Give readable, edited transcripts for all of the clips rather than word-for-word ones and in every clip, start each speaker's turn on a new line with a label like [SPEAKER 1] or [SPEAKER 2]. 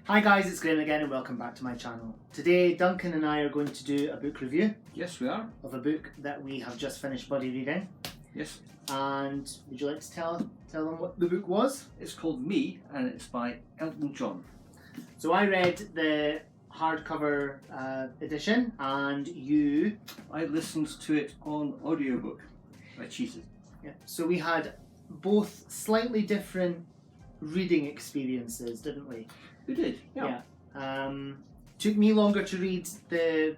[SPEAKER 1] Hi guys, it's Graham again and welcome back to my channel. Today Duncan and I are going to do a book review.
[SPEAKER 2] Yes, we are.
[SPEAKER 1] Of a book that we have just finished buddy reading.
[SPEAKER 2] Yes.
[SPEAKER 1] And would you like to tell them what the book was?
[SPEAKER 2] It's called Me and it's by Elton John.
[SPEAKER 1] So I read the hardcover edition and you...
[SPEAKER 2] I listened to it on audiobook. I cheated.
[SPEAKER 1] Yeah. So we had both slightly different reading experiences, didn't we?
[SPEAKER 2] We did, yeah.
[SPEAKER 1] Took me longer to read the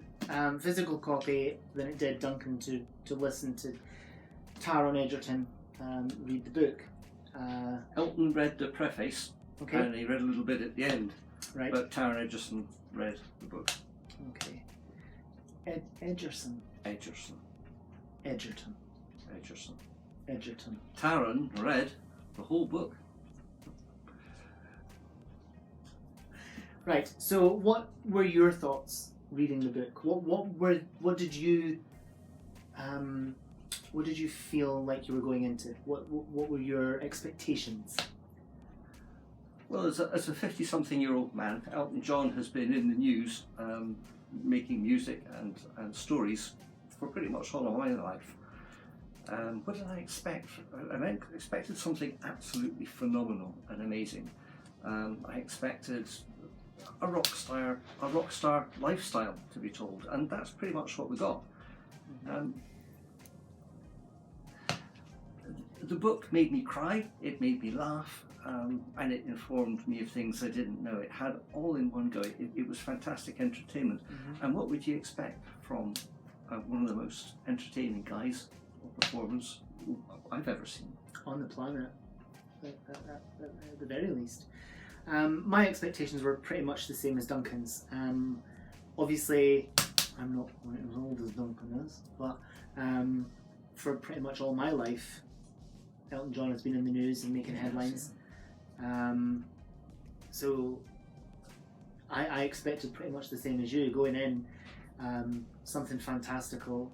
[SPEAKER 1] physical copy than it did Duncan to listen to Taron Egerton read the book.
[SPEAKER 2] Elton read the preface,
[SPEAKER 1] okay.
[SPEAKER 2] And he read a little bit at the end.
[SPEAKER 1] Right.
[SPEAKER 2] But Taron Egerton read the book.
[SPEAKER 1] Okay. Egerton.
[SPEAKER 2] Egerton.
[SPEAKER 1] Egerton.
[SPEAKER 2] Egerton.
[SPEAKER 1] Egerton.
[SPEAKER 2] Taron read the whole book.
[SPEAKER 1] Right. So, what were your thoughts reading the book? What did you feel like you were going into? What were your expectations?
[SPEAKER 2] Well, as a 50-something-year-old man, Elton John has been in the news making music and stories for pretty much all of my life. What did I expect? I expected something absolutely phenomenal and amazing. I expected a rock star lifestyle to be told, and that's pretty much what we got. The book made me cry, it made me laugh, and it informed me of things I didn't know. It had all in one go. It was fantastic entertainment. Mm-hmm. And what would you expect from one of the most entertaining guys or performers I've ever seen
[SPEAKER 1] on the planet, at the very least. My expectations were pretty much the same as Duncan's. Obviously, I'm not as old as Duncan is, but for pretty much all my life, Elton John has been in the news and making headlines. So I expected pretty much the same as you, going in, something fantastical,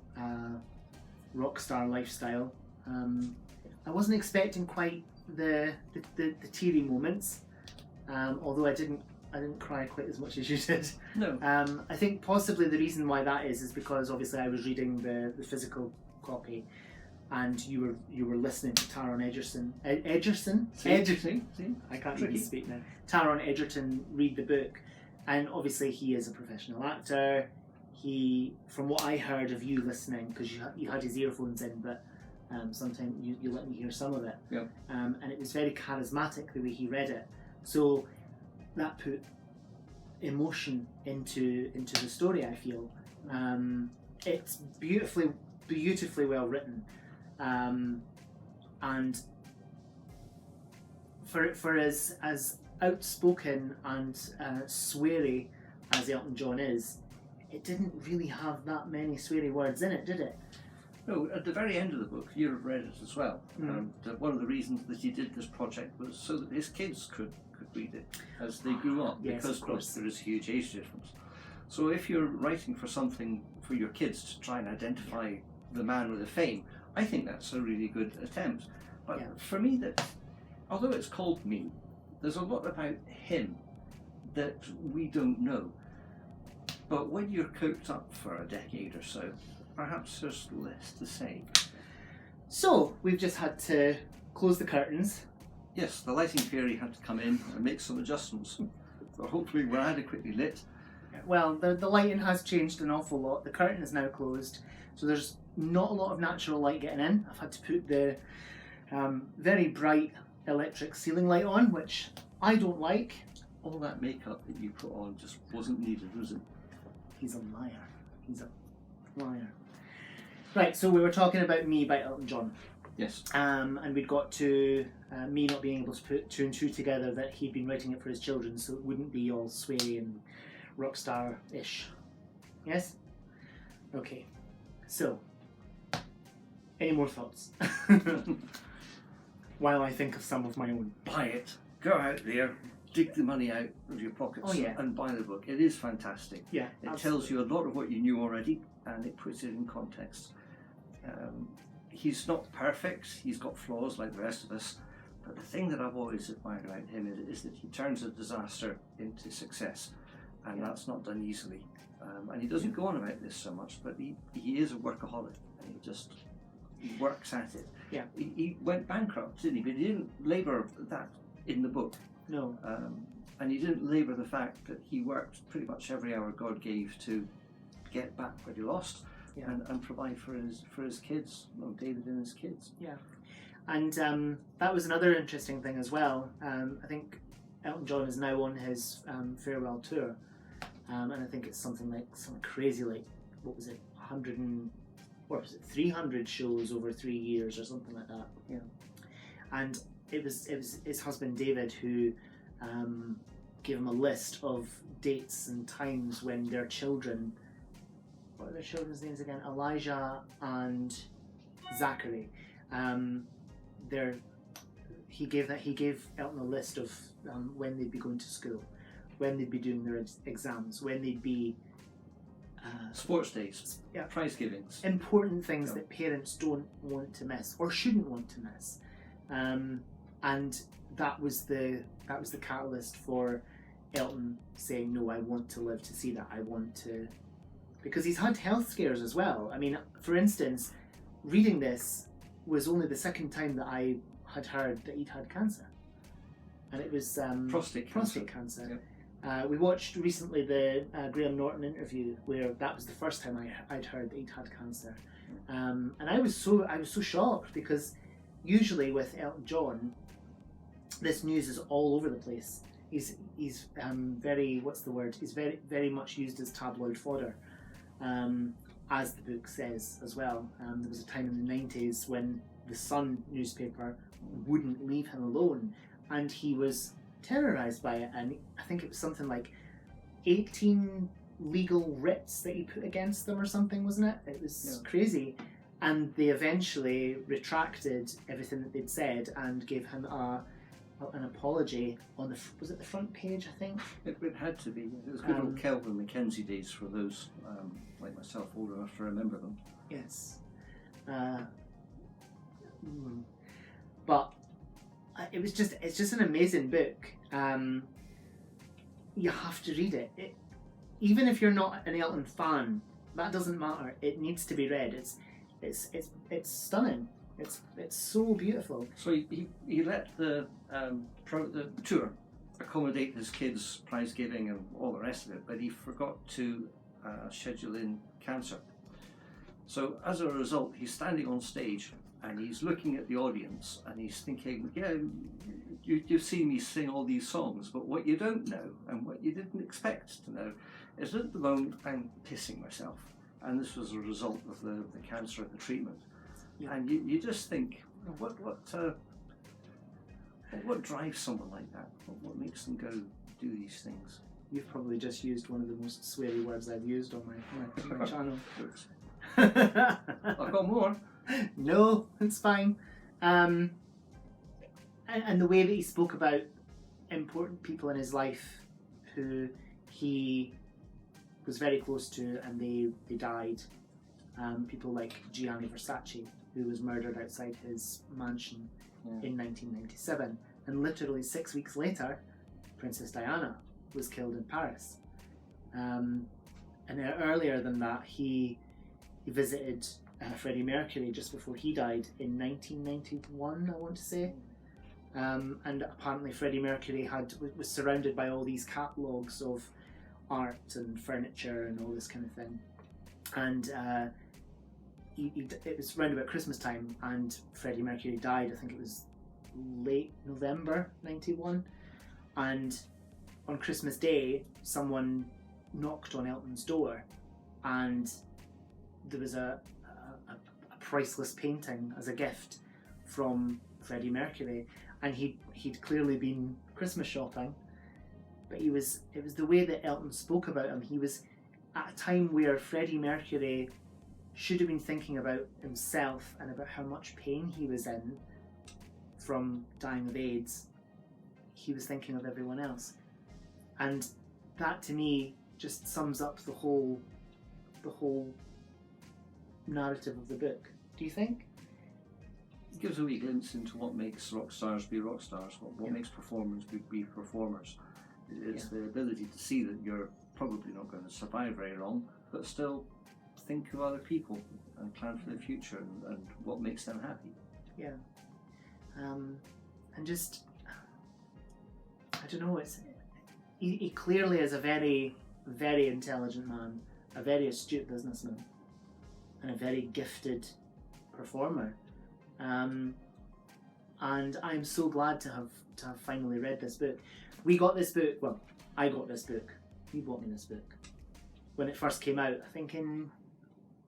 [SPEAKER 1] rock star lifestyle. I wasn't expecting quite the teary moments. Although I didn't cry quite as much as you did.
[SPEAKER 2] No.
[SPEAKER 1] I think possibly the reason why that is because obviously I was reading the physical copy, and you were listening to Taron Egerton. Egerton?
[SPEAKER 2] See?
[SPEAKER 1] I can't even speak now. Taron Egerton read the book, and obviously he is a professional actor. He, from what I heard of you listening, because you had his earphones in, but sometimes you let me hear some of it.
[SPEAKER 2] Yeah.
[SPEAKER 1] And it was very charismatic the way he read it. So that put emotion into the story, I feel. It's beautifully well written, and for as outspoken and sweary as Elton John is, it didn't really have that many sweary words in it, did it?
[SPEAKER 2] No, at the very end of the book, you have read it as well. That one of the reasons that he did this project was so that his kids could read it as they grew up,
[SPEAKER 1] yes,
[SPEAKER 2] because there is a huge age difference. So if you're writing for something for your kids to try and identify the man with the fame, I think that's a really good attempt. But for me, that although it's called Me, there's a lot about him that we don't know. But when you're cooped up for a decade or so, perhaps there's less to say.
[SPEAKER 1] So we've just had to close the curtains.
[SPEAKER 2] Yes, the lighting fairy had to come in and make some adjustments. So hopefully we're adequately lit.
[SPEAKER 1] Well, the lighting has changed an awful lot. The curtain is now closed, so there's not a lot of natural light getting in. I've had to put the very bright electric ceiling light on, which I don't like.
[SPEAKER 2] All that makeup that you put on just wasn't needed, was it?
[SPEAKER 1] He's a liar. He's a liar. Right, so we were talking about Me by Elton John.
[SPEAKER 2] Yes.
[SPEAKER 1] And we'd got to me not being able to put two and two together, that he'd been writing it for his children, so it wouldn't be all sweary and rock star-ish. Yes? Okay. So, any more thoughts? While I think of some of my own.
[SPEAKER 2] Buy it. Go out there, dig the money out of your pockets and buy the book. It is fantastic.
[SPEAKER 1] Yeah,
[SPEAKER 2] it tells you a lot of what you knew already, and it puts it in context. He's not perfect. He's got flaws like the rest of us, But the thing that I've always admired about him is that he turns a disaster into success, and that's not done easily. And he doesn't go on about this so much, but he is a workaholic, and he works at it.
[SPEAKER 1] Yeah.
[SPEAKER 2] He went bankrupt, didn't he? But he didn't labour that in the book.
[SPEAKER 1] No.
[SPEAKER 2] And he didn't labour the fact that he worked pretty much every hour God gave to get back what he lost, and provide for his kids, David and his kids.
[SPEAKER 1] Yeah. And that was another interesting thing as well. I think Elton John is now on his farewell tour, and I think it's something crazy, like, what was it, 300 shows over 3 years or something like that.
[SPEAKER 2] Yeah.
[SPEAKER 1] And it was his husband David who gave him a list of dates and times when their children, what are their children's names again? Elijah and Zachary. He gave Elton a list of when they'd be going to school, when they'd be doing their exams, when they'd be
[SPEAKER 2] sports days, prize givings,
[SPEAKER 1] important things that parents don't want to miss or shouldn't want to miss, and that was the catalyst for Elton saying, no, I want to live to see that. I want to, because he's had health scares as well. I mean, for instance, reading this was only the second time that I had heard that he'd had cancer, and it was prostate cancer. Yep. We watched recently the Graham Norton interview where that was the first time I'd heard that he'd had cancer, and I was so shocked, because usually with Elton John, this news is all over the place. He's very, what's the word? He's very much used as tabloid fodder, as the book says as well. There was a time in the 90s when the Sun newspaper wouldn't leave him alone, and he was terrorised by it, and I think it was something like 18 legal writs that he put against them or something, wasn't it? It was crazy, and they eventually retracted everything that they'd said and gave him an apology on was it the front page, I think?
[SPEAKER 2] It had to be. It was good old Kelvin Mackenzie days for those like myself, old enough to remember them.
[SPEAKER 1] Yes. But it's just an amazing book. You have to read it. Even if you're not an Elton fan, that doesn't matter. It needs to be read. It's stunning. It's so beautiful.
[SPEAKER 2] So he let the tour accommodate his kids' prize giving and all the rest of it, but he forgot to schedule in cancer. So as a result, he's standing on stage and he's looking at the audience and he's thinking, yeah, you've seen me sing all these songs, but what you don't know and what you didn't expect to know is that at the moment I'm pissing myself. And this was a result of the cancer and the treatment. Yeah. And you just think, what drives someone like that? What makes them go do these things?
[SPEAKER 1] You've probably just used one of the most sweary words I've used on my channel.
[SPEAKER 2] I've got more.
[SPEAKER 1] No, it's fine. And the way that he spoke about important people in his life who he was very close to, and they died. People like Gianni Versace, who was murdered outside his mansion in 1997, and literally 6 weeks later, Princess Diana was killed in Paris. And earlier than that, he visited Freddie Mercury just before he died in 1991, I want to say. And apparently Freddie Mercury was surrounded by all these catalogues of art and furniture and all this kind of thing. And it was around about Christmas time, and Freddie Mercury died. I think it was late November 91. And on Christmas Day, someone knocked on Elton's door, and there was a priceless painting as a gift from Freddie Mercury, and he'd clearly been Christmas shopping, but it was the way that Elton spoke about him. He was at a time where Freddie Mercury should have been thinking about himself and about how much pain he was in from dying of AIDS. He was thinking of everyone else, and that to me just sums up the whole narrative of the book. Do you think?
[SPEAKER 2] It gives a wee glimpse into what makes rock stars be rock stars, what makes performers be performers. It's the ability to see that you're probably not going to survive very long, but still think of other people and plan for the future and what makes them happy.
[SPEAKER 1] Yeah. And just, I don't know, he clearly is a very, very intelligent man, a very astute businessman, and a very gifted performer. And I'm so glad to have finally read this book. We got this book, well, I got this book. You bought me this book when it first came out, I think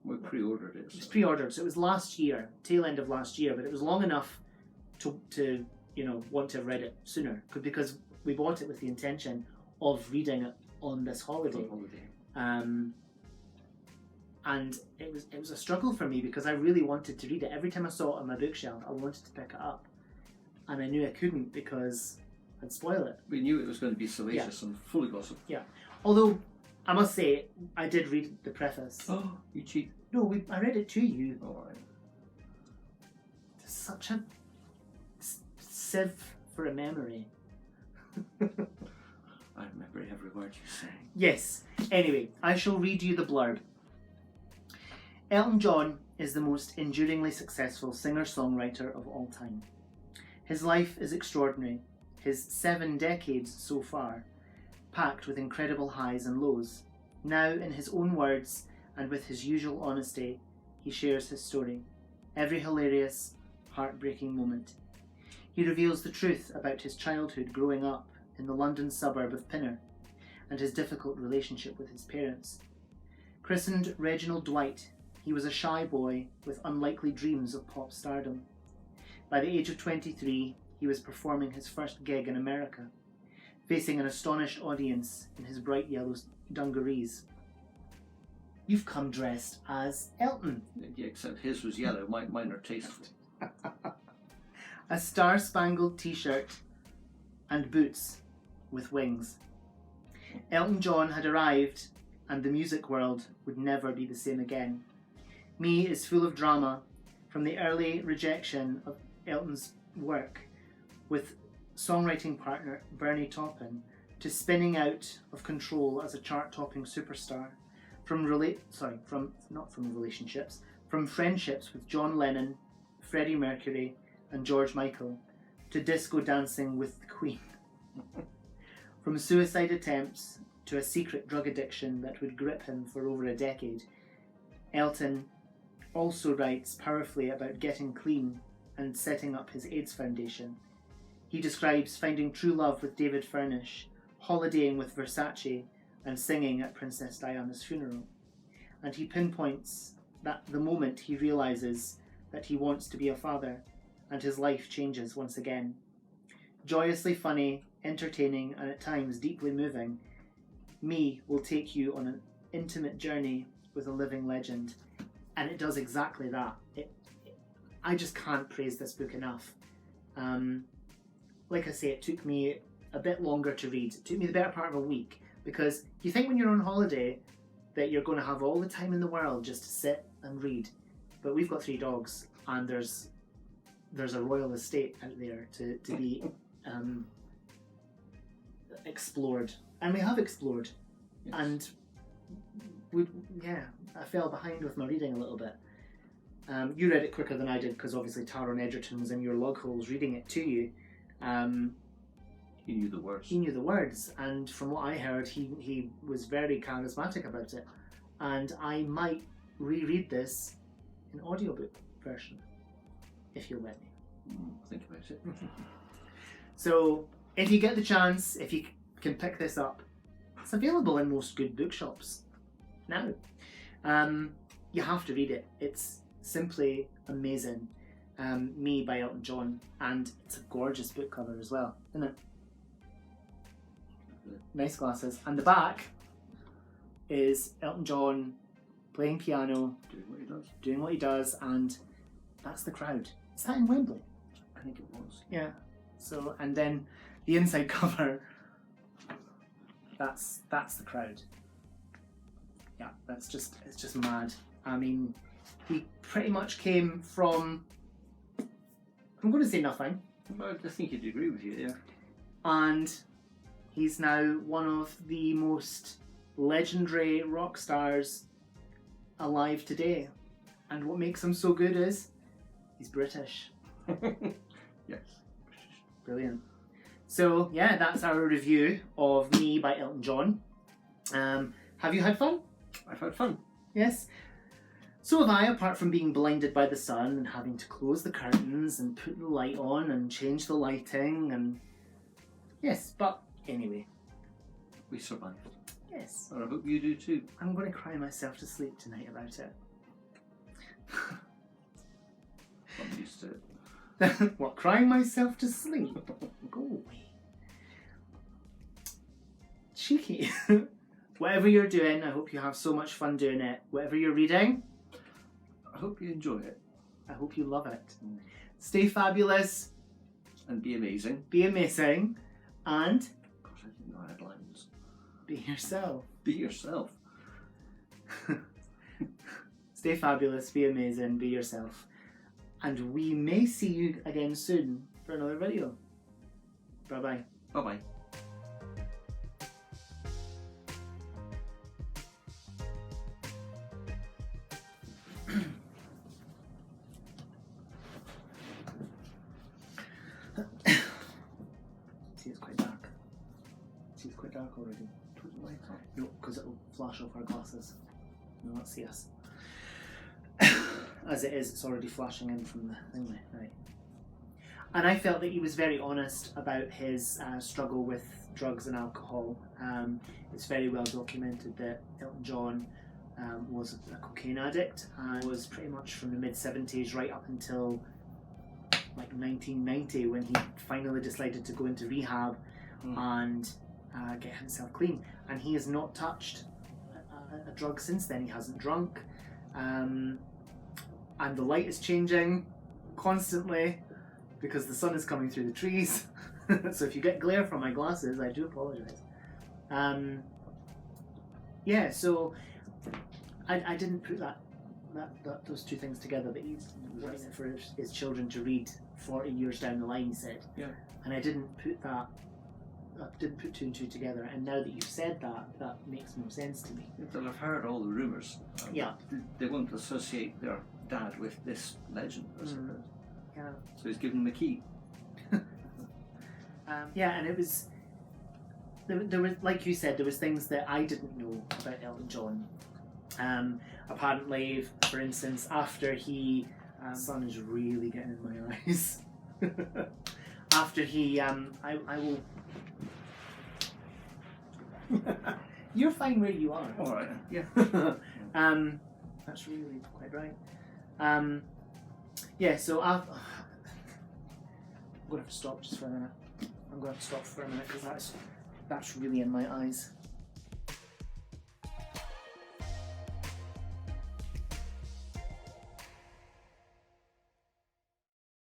[SPEAKER 2] We pre-ordered it.
[SPEAKER 1] It was pre-ordered, so it was last year, tail end of last year, but it was long enough to want to have read it sooner, because we bought it with the intention of reading it on this holiday. And it was a struggle for me because I really wanted to read it. Every time I saw it on my bookshelf, I wanted to pick it up, and I knew I couldn't because I'd spoil it.
[SPEAKER 2] We knew it was going to be salacious and full of gossip.
[SPEAKER 1] Yeah, although I must say I did read the preface.
[SPEAKER 2] Oh, you cheat!
[SPEAKER 1] No, I read it to you.
[SPEAKER 2] All right.
[SPEAKER 1] It's such a sieve for a memory.
[SPEAKER 2] I remember every word you say.
[SPEAKER 1] Yes. Anyway, I shall read you the blurb. Elton John is the most enduringly successful singer-songwriter of all time. His life is extraordinary, his 7 decades so far, packed with incredible highs and lows. Now, in his own words and with his usual honesty, he shares his story. Every hilarious, heartbreaking moment. He reveals the truth about his childhood growing up in the London suburb of Pinner and his difficult relationship with his parents. Christened Reginald Dwight, he was a shy boy with unlikely dreams of pop stardom. By the age of 23, he was performing his first gig in America, facing an astonished audience in his bright yellow dungarees. You've come dressed as Elton.
[SPEAKER 2] Yeah, except his was yellow, mine are tasteful.
[SPEAKER 1] A star-spangled t-shirt and boots with wings. Elton John had arrived, and the music world would never be the same again. Me is full of drama, from the early rejection of Elton's work with songwriting partner Bernie Taupin to spinning out of control as a chart-topping superstar, from friendships with John Lennon, Freddie Mercury and George Michael, to disco dancing with the Queen. From suicide attempts to a secret drug addiction that would grip him for over a decade, Elton also writes powerfully about getting clean and setting up his AIDS Foundation. He describes finding true love with David Furnish, holidaying with Versace, and singing at Princess Diana's funeral. And he pinpoints that the moment he realises that he wants to be a father, and his life changes once again. Joyously funny, entertaining, and at times deeply moving, Me will take you on an intimate journey with a living legend. And it does exactly that. I just can't praise this book enough. Like I say, it took me a bit longer to read. It took me the better part of a week, because you think when you're on holiday that you're going to have all the time in the world just to sit and read. But we've got 3 dogs, and there's a royal estate out there to be explored. And we have explored. Yes. And I fell behind with my reading a little bit. You read it quicker than I did, because obviously Taron Egerton was in your log holes reading it to you.
[SPEAKER 2] He knew the words.
[SPEAKER 1] He knew the words, and from what I heard, he was very charismatic about it. And I might reread this in audiobook version, if you'll let me.
[SPEAKER 2] Think about it.
[SPEAKER 1] So, if you get the chance, if you can pick this up, it's available in most good bookshops now. You have to read it. It's simply amazing. Me by Elton John, and it's a gorgeous book cover as well, isn't it? Nice glasses. And the back is Elton John playing piano, doing what he does, and that's the crowd. Is that in Wembley?
[SPEAKER 2] I think it was.
[SPEAKER 1] Yeah. So, and then the inside cover, that's the crowd. Yeah, it's just mad. I mean, he pretty much came from I'm going to say nothing.
[SPEAKER 2] I think he'd agree with you, yeah.
[SPEAKER 1] And he's now one of the most legendary rock stars alive today. And what makes him so good is he's British.
[SPEAKER 2] Yes.
[SPEAKER 1] Brilliant. So, yeah, that's our review of Me by Elton John. Have you had fun?
[SPEAKER 2] I've had fun.
[SPEAKER 1] Yes. So have I, apart from being blinded by the sun and having to close the curtains and put the light on and change the lighting and... Yes, but anyway.
[SPEAKER 2] We survived.
[SPEAKER 1] Yes.
[SPEAKER 2] And I hope you do too.
[SPEAKER 1] I'm going to cry myself to sleep tonight about it.
[SPEAKER 2] I'm used to it.
[SPEAKER 1] What, crying myself to sleep? Go away. Cheeky. Whatever you're doing, I hope you have so much fun doing it. Whatever you're reading,
[SPEAKER 2] I hope you enjoy it.
[SPEAKER 1] I hope you love it. Stay fabulous.
[SPEAKER 2] And be amazing.
[SPEAKER 1] Be amazing. And
[SPEAKER 2] Gosh, I didn't know I had lines.
[SPEAKER 1] be yourself.
[SPEAKER 2] Be yourself.
[SPEAKER 1] Stay fabulous, be amazing, be yourself. And we may see you again soon for another video. Bye-bye.
[SPEAKER 2] Bye-bye.
[SPEAKER 1] See, it's quite dark. See, it's quite dark already.
[SPEAKER 2] Put the light on.
[SPEAKER 1] No, because it'll flash off our glasses. No, let's see us. As it is, it's already flashing in from the thing there. Right. And I felt that he was very honest about his struggle with drugs and alcohol. It's very well documented that Elton John was a cocaine addict and was pretty much from the mid-70s right up until like 1990 when he finally decided to go into rehab and get himself clean. And he has not touched a drug since then. He hasn't drunk. And the light is changing constantly because the sun is coming through the trees. So if you get glare from my glasses, I do apologise. Yeah, so I didn't put those two things together, that he's writing it for his children to read 40 years down the line, he said.
[SPEAKER 2] Yeah.
[SPEAKER 1] And I didn't put two and two together, and now that you've said that, that makes more sense to me.
[SPEAKER 2] Well, I've heard all the rumours.
[SPEAKER 1] Yeah.
[SPEAKER 2] They won't associate their dad with this legend, I suppose.
[SPEAKER 1] Yeah.
[SPEAKER 2] So he's given him a key.
[SPEAKER 1] Yeah, and it was there was, like you said, there was things that I didn't know about Elton John. Apparently, for instance, after he sun is really getting in my eyes. After he I will. You're fine where you are.
[SPEAKER 2] All right. Yeah.
[SPEAKER 1] That's really quite right. Yeah. So I'm going to have to stop just for a minute. I'm going to have to stop for a minute because that's really in my eyes.